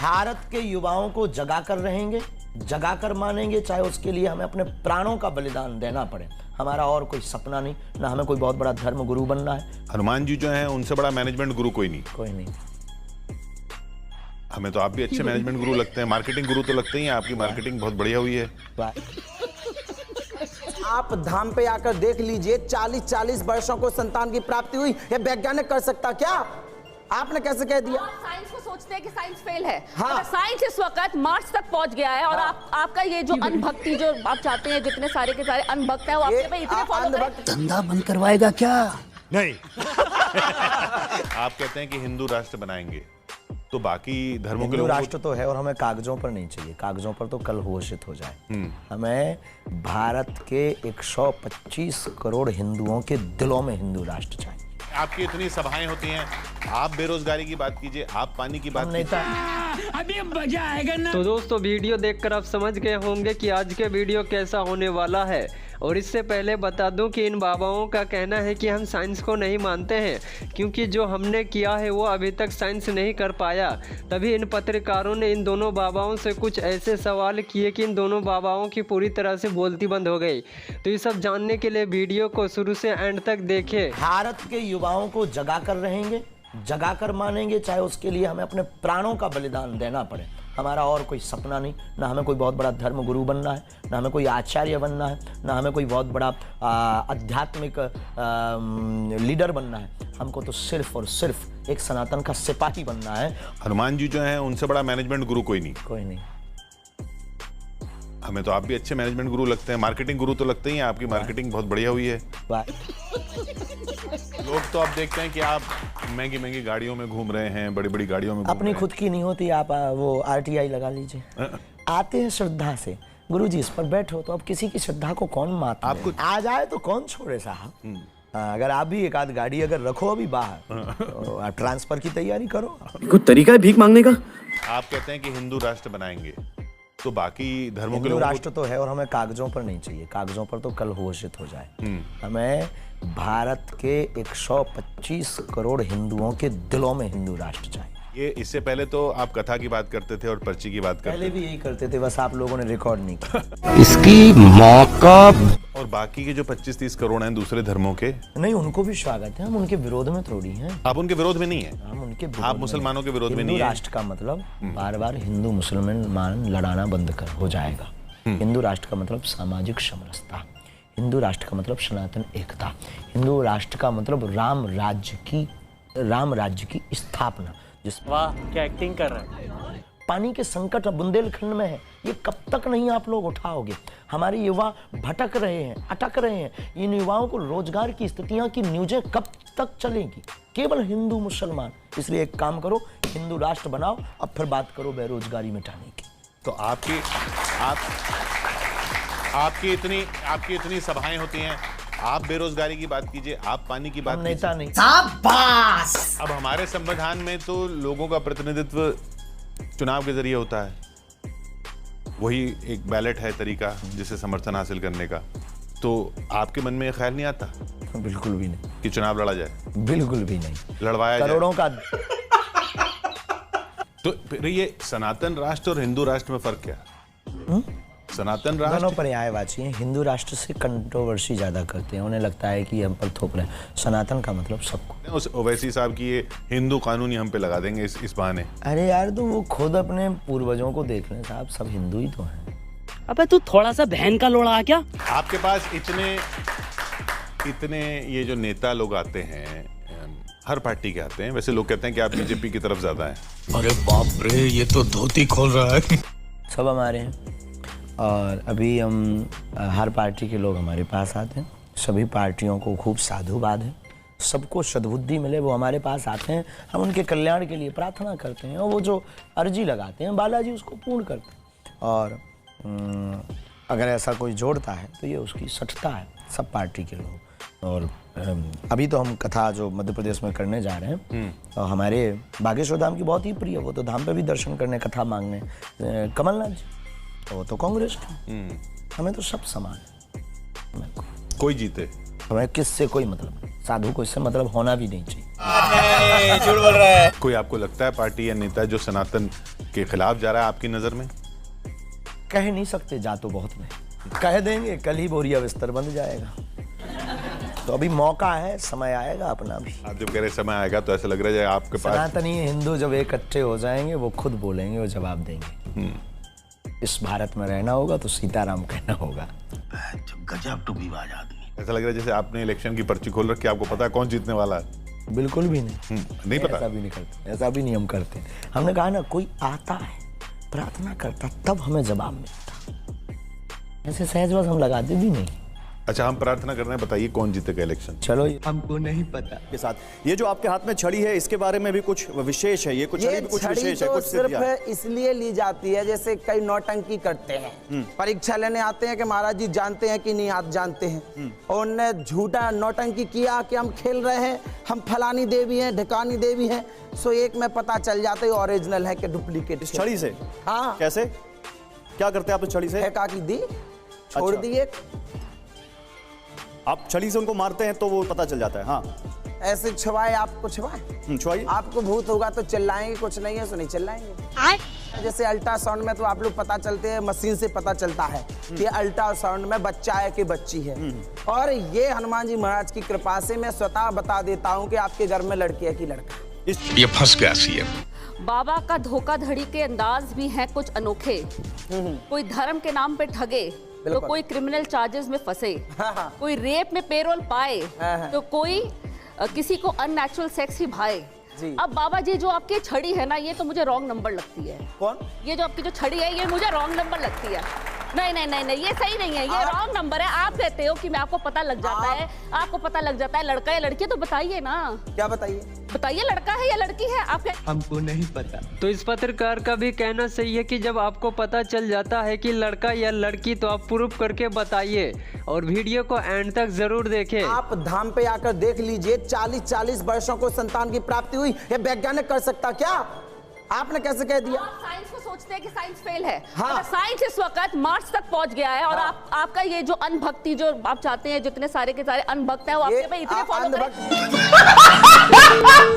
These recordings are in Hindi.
भारत के युवाओं को जगा कर रहेंगे, जगा कर मानेंगे, चाहे उसके लिए हमें अपने प्राणों का बलिदान देना पड़े। हमारा और कोई सपना नहीं, ना हमें कोई बहुत बड़ा धर्म गुरु बनना है। हनुमान जी जो हैं उनसे बड़ा मैनेजमेंट गुरु कोई नहीं। कोई नहीं। हमें तो आप भी अच्छे मैनेजमेंट गुरु लगते हैं, मार्केटिंग गुरु तो लगते ही हैं। आपकी मार्केटिंग बहुत बढ़िया हुई है। आप धाम पे आकर देख लीजिए, 40-40 वर्षों को संतान की प्राप्ति हुई। ये वैज्ञानिक कर सकता क्या? आपने कैसे कह दिया? आप साइंस को सोचते हैं कि साइंस फेल है। हाँ। साइंस इस वक्त मार्स तक पहुंच गया है और आपका ये जो अनभक्ति जो आप चाहते हैं, जितने सारे के सारे अनभक्त हैं वो आपके पे इतने फॉलो करें। धंधा बंद करवाएगा क्या? नहीं। आप कहते हैं कि हिंदू राष्ट्र बनाएंगे, तो बाकी धर्मों के हिंदू लोगों राष्ट्र तो है और हमें कागजों पर नहीं चाहिए। कागजों पर तो कल घोषित हो जाए। हमें भारत के 125 करोड़ हिंदुओं के दिलों में हिंदू राष्ट्र चाहिए। आपकी इतनी सभाएं होती हैं, आप बेरोजगारी की बात कीजिए, आप पानी की बात कीजिए। अभी मजा आएगा ना। तो दोस्तों, वीडियो देखकर आप समझ गए होंगे कि आज के वीडियो कैसा होने वाला है। और इससे पहले बता दूं कि इन बाबाओं का कहना है कि हम साइंस को नहीं मानते हैं, क्योंकि जो हमने किया है वो अभी तक साइंस नहीं कर पाया। तभी इन पत्रकारों ने इन दोनों बाबाओं से कुछ ऐसे सवाल किए कि इन दोनों बाबाओं की पूरी तरह से बोलती बंद हो गई। तो ये सब जानने के लिए वीडियो को शुरू से एंड तक देखें। भारत के युवाओं को जगा कर रहेंगे, जगा कर मानेंगे, चाहे उसके लिए हमें अपने प्राणों का बलिदान देना पड़े। हमारा और कोई सपना नहीं, ना हमें कोई बहुत बड़ा धर्म गुरु बनना है, ना हमें कोई आचार्य बनना है, ना हमें कोई बहुत बड़ा आध्यात्मिक लीडर बनना है। हमको तो सिर्फ और सिर्फ एक सनातन का सिपाही बनना है। हनुमान जी जो हैं उनसे बड़ा मैनेजमेंट गुरु कोई नहीं। कोई नहीं। हमें तो आप भी अच्छे मैनेजमेंट गुरु लगते हैं, मार्केटिंग गुरु तो लगते ही हैं। आपकी मार्केटिंग बहुत बढ़िया हुई है। लोग तो आप देखते हैं कि आप महंगी महंगी गाड़ियों में घूम रहे हैं, बड़ी बड़ी गाड़ियों में अपनी खुद की नहीं होती, आप वो RTI लगा लीजिए। आते हैं श्रद्धा से, गुरुजी इस पर बैठो, तो अब किसी की श्रद्धा को कौन मात आपको आ जाए तो कौन छोड़े साहब। अगर आप भी एक आध गाड़ी अगर रखो अभी बाहर, तो आप ट्रांसफर की तैयारी करो। कोई तरीका है भीख मांगने का? आप कहते हैं कि हिंदू राष्ट्र बनाएंगे, तो बाकी धर्मों के हिंदू लोगों राष्ट्र तो है और हमें कागजों पर नहीं चाहिए। कागजों पर तो कल घोषित हो जाए। हमें भारत के 125 करोड़ हिंदुओं के दिलों में हिंदू राष्ट्र चाहिए। ये इससे पहले तो आप कथा की बात करते थे और पर्ची की बात करते पहले भी यही करते थे, बस आप लोगों ने रिकॉर्ड नहीं किया। इसकी मौका। और बाकी के जो 25-30 करोड़ हैं दूसरे धर्मों के, नहीं, उनको भी स्वागत है। हम उनके विरोध में थोड़ी हैं। आप उनके विरोध में नहीं है। हम उनके विरोध आप में मुसलमानों के विरोध में हिंदू नहीं है। राष्ट्र का मतलब बार बार हिंदू मुसलमान लड़ाना बंद कर हो जाएगा। हिंदू राष्ट्र का मतलब सामाजिक समरसता, हिंदू राष्ट्र का मतलब सनातन एकता, हिंदू राष्ट्र का मतलब राम राज्य की स्थापना। जिस वाह, क्या एक्टिंग कर रहा है। पानी के संकट बुंदेलखंड में है, ये कब तक नहीं आप लोग उठाओगे? हमारे युवा भटक रहे हैं, अटक रहे हैं। इन युवाओं को रोजगार की स्थितियां की न्यूज़ें कब तक चलेंगी? केवल हिंदू मुसलमान। इसलिए एक काम करो, हिंदू राष्ट्र बनाओ, अब फिर बात करो बेरोजगारी मिटाने की। तो आपकी इतनी सभाएं होती हैं, आप बेरोजगारी की बात कीजिए, आप पानी की बात नेता नहीं। शाबाश। अब हमारे संविधान में तो लोगों का प्रतिनिधित्व चुनाव के जरिए होता है। वही एक बैलेट है तरीका जिसे समर्थन हासिल करने का। तो आपके मन में ख्याल नहीं आता बिल्कुल भी नहीं कि चुनाव लड़ा जाए? बिल्कुल भी नहीं। लड़वाया करोड़ों का। तो फिर ये सनातन राष्ट्र और हिंदू राष्ट्र में फर्क क्या? सनातन दोनों राष्ट्र पर्यायवाची हैं। हिंदू राष्ट्र से कंट्रोवर्सी ज्यादा करते हैं, उन्हें लगता है कि हम पर थोप रहे हैं। सनातन का मतलब सबको। उस ओवैसी साहब की ये हिंदू कानून ही हम पे लगा देंगे इस बहाने। अरे यार, तो वो खुद अपने पूर्वजों को देख लें साहब, सब हिंदू ही तो हैं। अबे तू थोड़ा सा बहन का लोड़ा क्या? आपके पास इतने ये जो नेता लोग आते हैं, हर पार्टी के आते हैं। वैसे लोग कहते हैं कि आप बीजेपी की तरफ ज्यादा हैं। अरे बाप रे, ये तो धोती खोल रहा है। सब हमारे हैं और अभी हम हर पार्टी के लोग हमारे पास आते हैं। सभी पार्टियों को खूब साधुवाद है, सबको सद्बुद्धि मिले, वो हमारे पास आते हैं। हम उनके कल्याण के लिए प्रार्थना करते हैं और वो जो अर्जी लगाते हैं बालाजी उसको पूर्ण करते हैं। और अगर ऐसा कोई जोड़ता है तो ये उसकी सठता है, सब पार्टी के लोग। और अभी तो हम कथा जो मध्य प्रदेश में करने जा रहे हैं, और हमारे बागेश्वर धाम की बहुत ही प्रिय, वो तो धाम पे भी दर्शन करने, कथा मांगने कमलनाथ जी, वो तो कांग्रेस के। हमें तो सब समान है। कोई जीते, हमें किससे कोई मतलब नहीं। साधु को इससे मतलब होना भी नहीं चाहिए। कोई आपको लगता है पार्टी या नेता जो सनातन के खिलाफ जा रहा है आपकी नजर में? कह नहीं सकते, जा तो बहुत में कह देंगे, कल ही बोरिया बिस्तर बन जाएगा। तो अभी मौका है, समय आएगा अपना भी। आप जब कह रहे समय आएगा तो ऐसा लग रहा है आपके पास सनातनी हिंदू जब इकट्ठे हो जाएंगे वो खुद बोलेंगे, वो जवाब देंगे। इस भारत में रहना होगा तो सीताराम कहना होगा। गजब टुकलीबाज आदमी। ऐसा लग रहा है जैसे आपने इलेक्शन की पर्ची खोल रखी, आपको पता है कौन जीतने वाला है। बिल्कुल भी नहीं। नहीं पता। ऐसा भी नहीं करते, ऐसा भी नहीं हम करते। हमने कहा ना, कोई आता है प्रार्थना करता तब हमें जवाब मिलता। ऐसे सहज बस हम लगाते भी नहीं। अच्छा, हम प्रार्थना कर रहे हैं, बताइए कौन जीतेगा इलेक्शन? चलो, हमको नहीं पता के साथ। ये जो आपके हाथ में छड़ी है, इसके बारे में भी कुछ विशेष है। ये कुछ छड़ी भी कुछ छड़ी विशेष है, तो कुछ सिर्फ इसलिए ली जाती है, जैसे कई नौटंकी करते हैं, परीक्षा लेने आते हैं कि महाराज जी जानते हैं कि नहीं आप जानते हैं, और उनने झूठा नौटंकी किया कि हम खेल रहे हैं, हम फलानी देवी हैं, ढिकानी देवी हैं। सो एक में पता चल जाता है ओरिजिनल है कि डुप्लीकेट। इस छड़ी से? हाँ। कैसे, क्या करते हैं आप इस छड़ी से? फेंका की दी, छोड़ दिए। आप छड़ी से उनको मारते हैं तो वो पता चल जाता है? हाँ। ऐसे छुआए, आपको छुआए, छुआइए। आपको भूत होगा तो चिल्लाएंगे, कुछ नहीं है तो नहीं चिल्लाएंगे। जैसे अल्ट्रासाउंड में तो आप लोग पता चलते हैं, मशीन से पता चलता है कि अल्ट्रासाउंड में बच्चा है कि बच्ची है। और ये हनुमान जी महाराज की कृपा से मैं स्वतः बता देता हूँ कि आपके घर में लड़की है कि लड़का। ये फंस गया सीएम। बाबा का धोखाधड़ी के अंदाज भी हैं कुछ अनोखे। कोई धर्म के नाम पे ठगे तो कोई क्रिमिनल चार्जेस में फंसे, कोई रेप में पेरोल पाए तो कोई किसी को अननेचुरल सेक्स ही भाए। अब बाबा जी, जो आपकी छड़ी है ना, ये तो मुझे रॉन्ग नंबर लगती है। कौन? ये जो आपकी जो छड़ी है, ये मुझे रॉन्ग नंबर लगती है। नहीं नहीं नहीं नहीं, ये सही नहीं है, ये रॉन्ग नंबर है। आप कहते हो कि मैं आपको पता लग जाता है, आपको पता लग जाता है लड़का या लड़की, तो बताइए ना। क्या बताइए? बताइए लड़का है या लड़की है आप? हमको नहीं पता। तो इस पत्रकार का भी कहना सही है कि जब आपको पता चल जाता है कि लड़का या लड़की, तो आप प्रूफ करके बताइए और वीडियो को एंड तक जरूर देखें। आप धाम पे आकर देख लीजिए, 40-40 वर्षों को संतान की प्राप्ति हुई। ये वैज्ञानिक कर सकता क्या? आपने कैसे कह दिया? आप साइंस को सोचते हैं कि साइंस फेल है। हाँ। साइंस इस वक्त मार्च तक पहुंच गया है और आपका ये जो अनभक्ति जो आप चाहते हैं, जितने सारे के सारे अनभक्त हैं वो आपके पे इतने फॉलो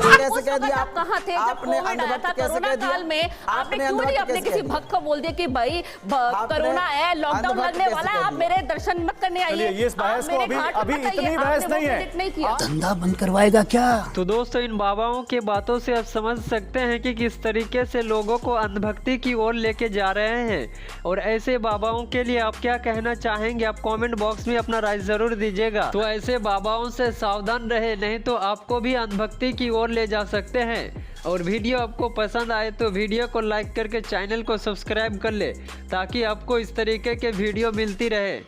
कैसे कह दिया? आप कहाँ थे जब आपने कोविड आया था? कैसे कोरोना कह दिया? काल में आपने क्यों नहीं अपने कैसे किसी कह दिया? भक्त को बोल दिया कि भाई कोरोना है, लॉकडाउन लगने वाला है, आप मेरे दर्शन मत करने आइए। ये इस बहस को अभी इतनी बहस नहीं है। नहीं किया। धंधा बंद करवाएगा क्या? तो दोस्तों, इन बाबाओं के बातों से आप समझ सकते हैं कि किस तरीके से लोगों को अंधभक्ति की ओर लेके जा रहे हैं। और ऐसे बाबाओं के लिए आप क्या कहना चाहेंगे? आप कमेंट बॉक्स में अपना राय जरूर दीजिएगा। तो ऐसे बाबाओं से सावधान रहे, नहीं तो आपको भी अंधभक्ति की ओर ले जा सकते हैं। और वीडियो आपको पसंद आए तो वीडियो को लाइक करके चैनल को सब्सक्राइब कर ले, ताकि आपको इस तरीके के वीडियो मिलती रहे।